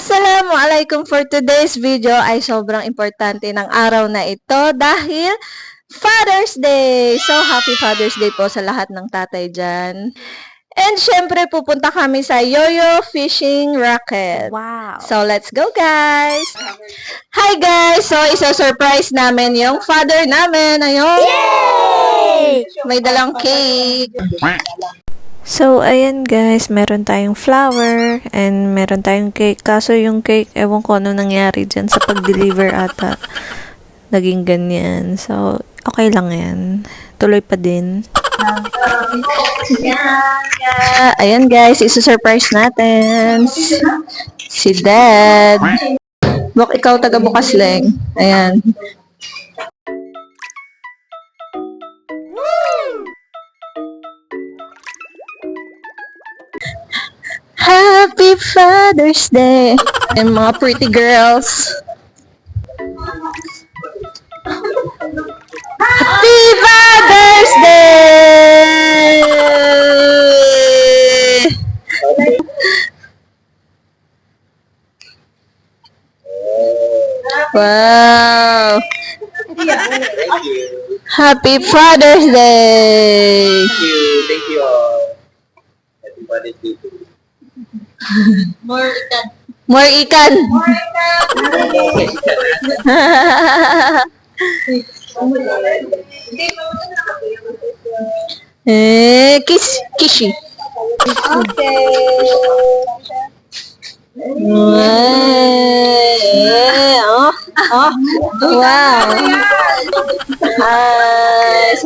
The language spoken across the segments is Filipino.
Assalamualaikum, for today's video ay sobrang importante ng araw na ito dahil Father's Day! So, happy Father's Day po sa lahat ng tatay dyan. And syempre, pupunta kami sa Yoyo Fishing Racket. Wow! So, let's go guys! Hi guys! So, isa-surprise namin yung father namin. Ayun! Yay! May dalang cake. So, ayan guys, meron tayong flower and meron tayong cake. Kaso yung cake, ewan ko ano nangyari dyan sa pag-deliver ata. Naging ganyan. So, okay lang yan. Tuloy pa din. Ayan guys, isa-surprise natin. Si Dad. Bok, ikaw taga-bukas lang. Ayan. Happy Father's Day! And mga pretty girls. Happy Father's Day! Wow! Happy Father's Day! Thank you all. Happy Father's Day to you. More ikan. Kishi. Okay. Wow. Hi.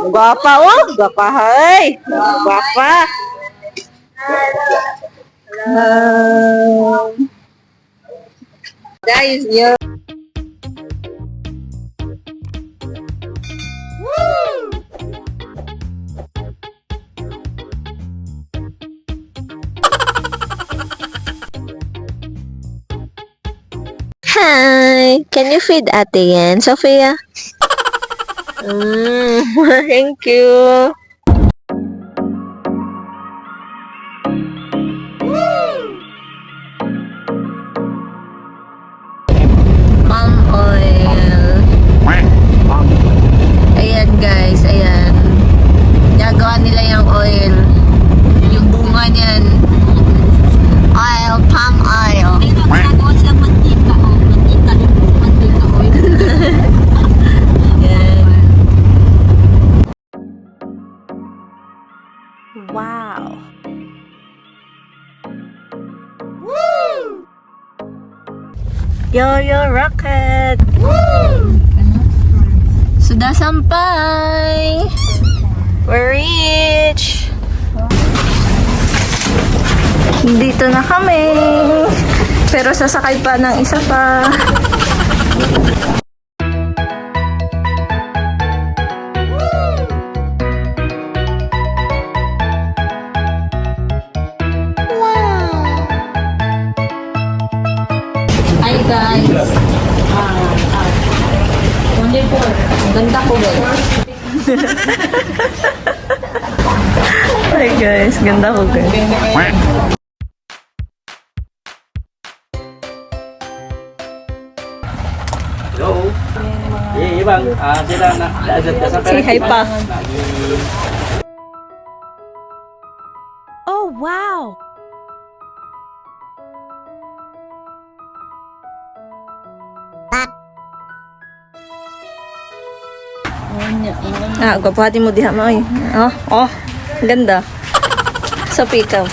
Guwapa, oh. Guwapa, hi. Guwapa. Guys, yo. Hi, can you feed ate yan, Sophia? Thank you. Palm oil. Ayan guys, ayan. Gagawa nila yung oil. Yung bunga niyan. Oil, palm oil. Ginagawa silang mantika. Mantika oil. Ayan. Wow! Yoyo Rocket! Sudah sampai! We're rich! Dito na kami! Pero sasakay pa ng isa pa. Hi guys. Only four. Ganda ko guys. Hi guys, ganda ko guys. Hello. Yeah, bang. Sila na sa Say hi pa. Oh, wow! Gwapuhati mo diha mo. Ganda. Sa pikaw.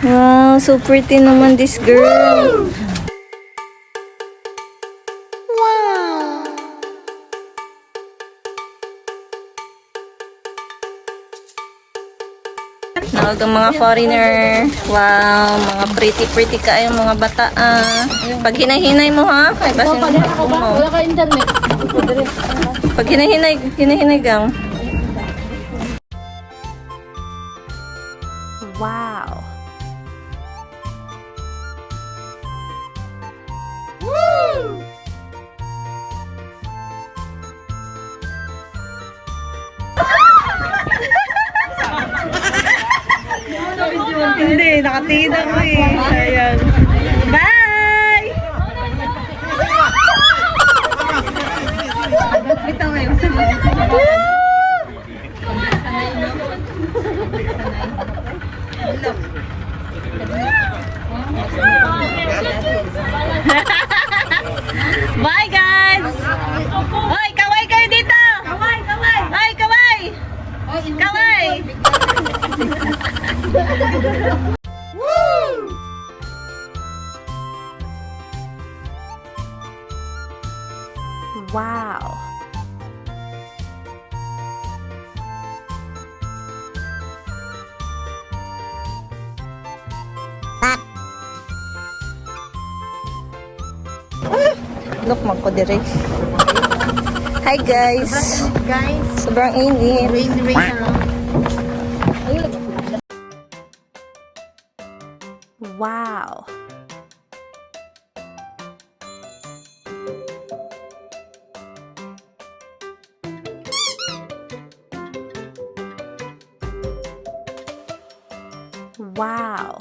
Wow, so pretty naman this girl. Nawag ang mga foreigner. Wow, mga pretty ka yung mga bata. Pag hinahinay mo ha, ay basin mo. Wala ka internet. Pag hinahinay gang. Wow! Hindi, nakatingin ako eh. Sayang. Bye! Bitaw ngayon sa Bye guys! Hoy, kaway kayo dito! Kaway, kaway! Hoy, kaway! Kaway! Wow! Look, magko-dire. Hi guys! Sobrang init. Wow! Wow!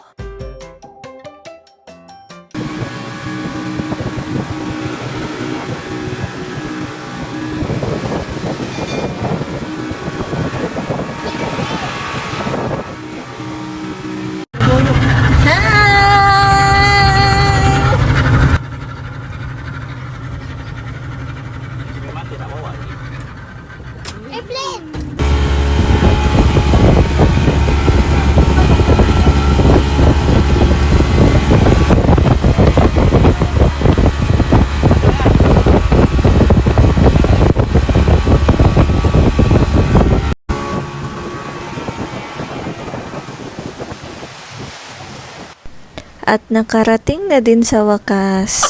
At nakarating na din sa wakas.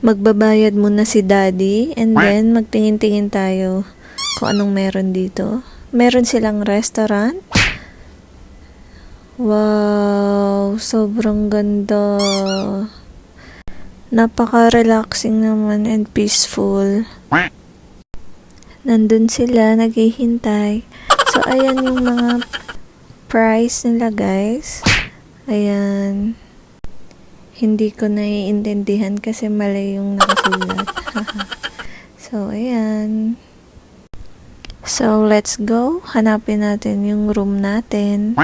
Magbabayad muna si Daddy and then magtingin-tingin tayo kung anong meron dito. Meron silang restaurant. Wow, sobrang ganda. Napaka-relaxing naman and peaceful. Nandun sila, naghihintay. So, ayan yung mga price nila, guys. Ayan. Hindi ko naiintindihan kasi mali yung nakasulat. So, ayan. So, let's go. Hanapin natin yung room natin.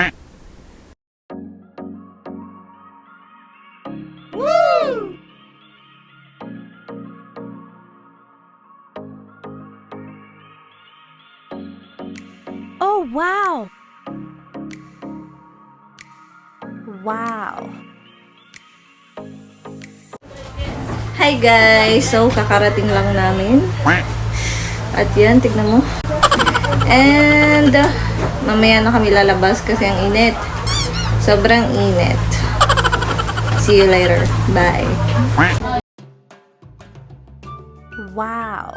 Oh, wow! Wow! Hi guys! So, kakarating lang namin. At yan, tignan mo. And, mamaya na kami lalabas kasi ang init. Sobrang init. See you later. Bye. Wow!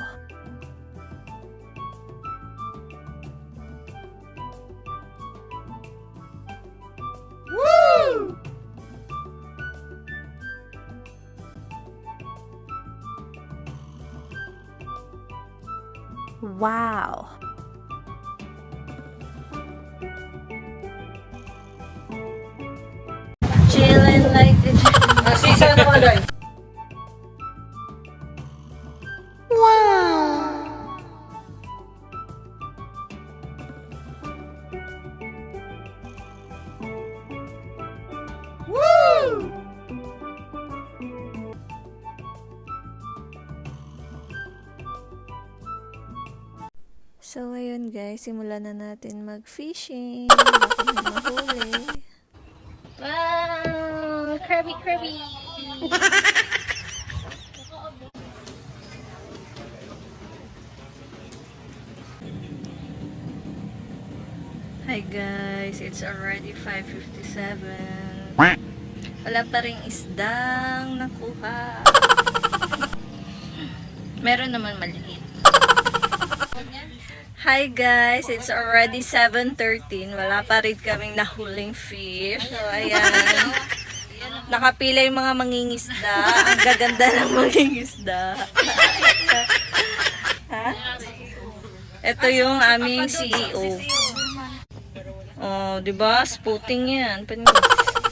Wow! Chillin' like the Sisa naman ay. So, ayun guys, simulan na natin mag-fishing. Baka may mahuli. Wow! Kirby, Kirby! Hi guys, it's already 5:57. Wala pa ring isdang nakuha. Meron naman maliit. Hi guys, it's already 7:13. Wala pa rin kaming nahuling fish. So ayan. Nakapila yung mga mangingisda. Ang gaganda ng mangingisda. Ha? Ito yung aming CEO. Oh, 'di ba? Spooting 'yan.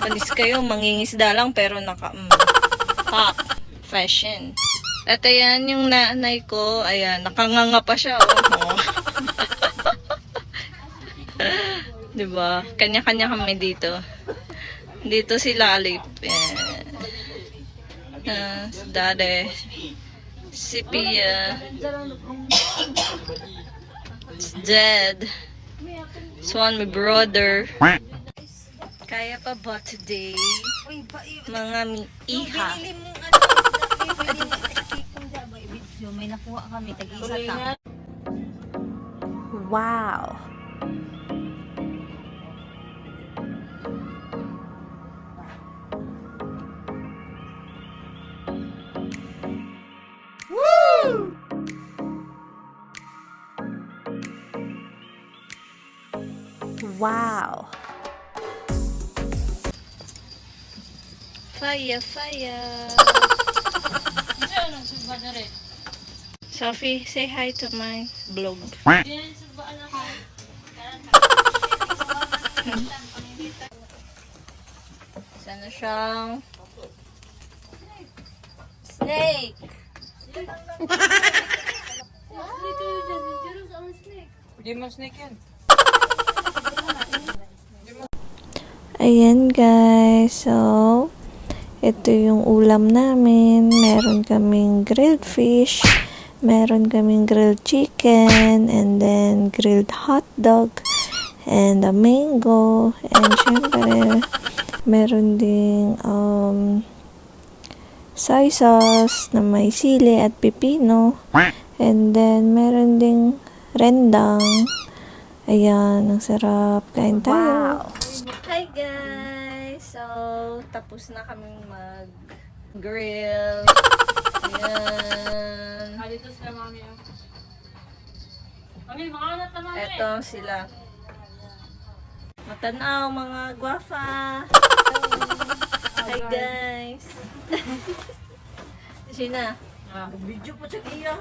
Panis kayo, mangingisda lang pero top fashion. Ito yan yung nanay ko. Ayan, nakanganga pa siya. Oh. 'Di ba? Kanya-kanya kami dito. Dito si Lalip. Dade. Si Pia. It's dead. Swan, my brother. Kaya pa ba today? Mga iha. May nakuha kami, tag-isa ta. Wow! Wow! Fire, fire. Sophie, say hi to my vlog. Sana siyang snake. Ayan guys, so ito yung ulam namin. Meron kaming grilled fish, meron kaming grilled chicken, and then grilled hot dog, and a mango, and syempre meron ding soy sauce na may sili at pipino, and then meron ding rendang. Ayan, ang sarap. Kain tayo. Hi guys! So, tapos na kaming mag-grill. Ayan. Eto sila. Matanaw, mga gwafa. Hi guys! Sina? Video po siya iya.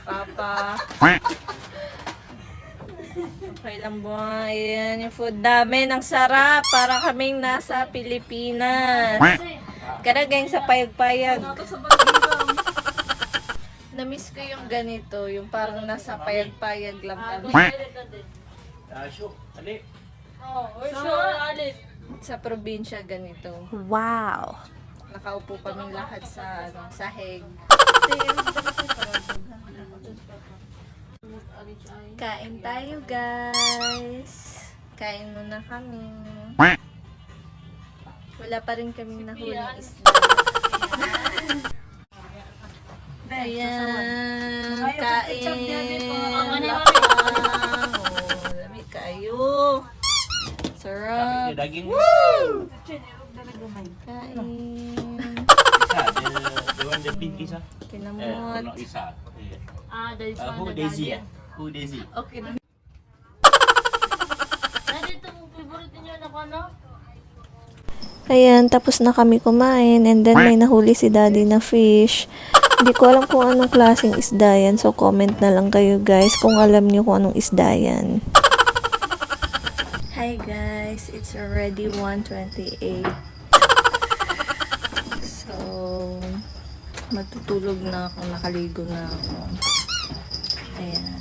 Papa. Okay lang buwan. Ayan yung food namin. Ang sarap. Para kaming nasa Pilipinas. Karagay sa payag-payag. Namiss ko yung ganito. Yung parang nasa payag-payag lang kami. Sa probinsya ganito. Wow! Nakaupo kaming lahat sa sahig. Kain tayo guys. Kain muna kami. Wala pa rin kaming nahuling isda. Ayan. Kain. Lapang. Oh, lamig kayo. Sarap. Daging Kain. isa, the one the pink isa. Kinamot. Puno isa. Dari Who Daisy ya? Who Daisy? Okay na. Ayan, tapos na kami kumain, and then may nahuli si daddy na fish. Hindi ko alam kung anong klaseng isda yan, so comment na lang kayo guys kung alam niyo kung anong isda yan. Hi guys, it's already 1:28. So, matutulog na ako, nakaligo na ako. Ayan.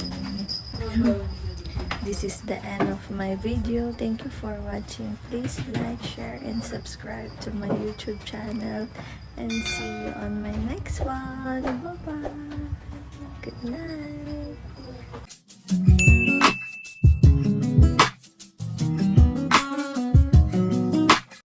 This is the end of my video. Thank you for watching. Please like, share, and subscribe to my YouTube channel. And see you on my next one. Bye-bye. Good night.